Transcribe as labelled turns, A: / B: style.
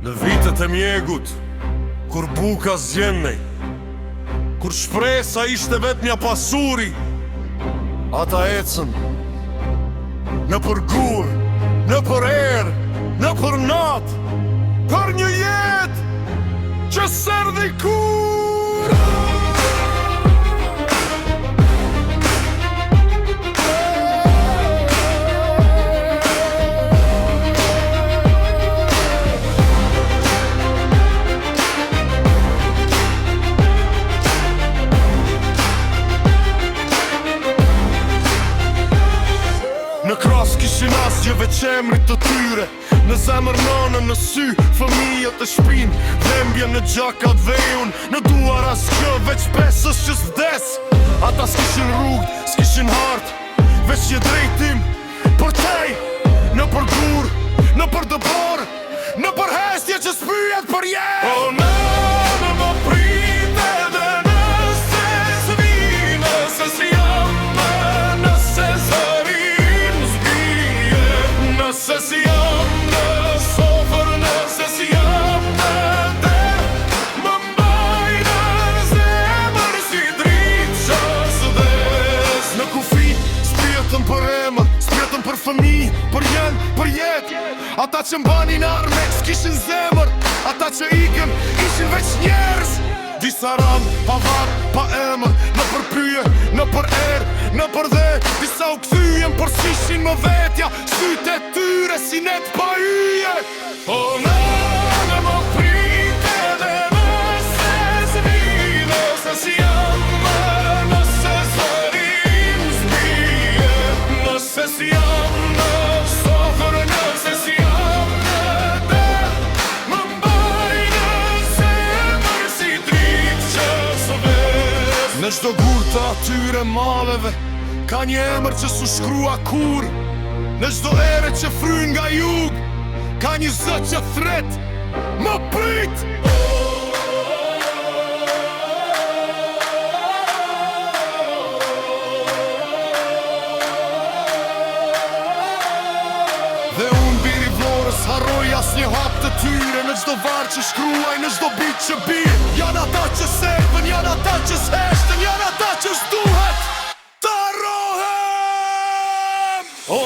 A: Në vitet e mjegut, kur buka zgjenej, kur shpresa ishte vetmja pasuri, ata ecën në për gur, në për erë, në për nat, për një jetë që s'erdhi kur. Në kras kishin asgjeve qemrit të tyre, në zemër nanën, në sy, fëmijët e shpin, dhembje në gjakat vejun, në duar as kjo veç pesës që s'vdes. Ata s'kishin rrugë, s'kishin hartë, veç një drejtim për tej, në për gur, në për dëbor, në për hestje që s'pyjet për jetë. O në më prite dhe nëse s'vi, nëse si jam, nëse zërin zbije, nëse si jam në sofër, nëse si jam në der, më mbaj në zemër si dritë që s'des. Në kufi s'pjetën për emër, s'pjetën për fëmi, për jenë, për jetë. Ata që mbanin arme s'kishin zemër, ata që ikën ishin veç njerëz. Disa ran, pa varë, pa emër, në për pyje, në për erë, në për dhe. Disa u këthyjen, por s'ishin më vetja, sytë e tyre si net pa yje. O në më prite dhe nëse s'vi, nëse si jam, nëse zërin zbije, nëse si jam në sofër, nëse si jam në der, më mbaj në zemër si dritë që s'ves. Në çdo gur të atyre maleve ka një emër që s'u shkrua kur. Në çdo ere që fryn nga jug ka një zë që thret më prit. Dhe unë biri vlorës harroj as një hap të tyre. Në çdo varë që shkruaj, në çdo bit që bie, janë ata që serpën, janë ata që s'heshtën, janë ata që s'duhet të harrohem. O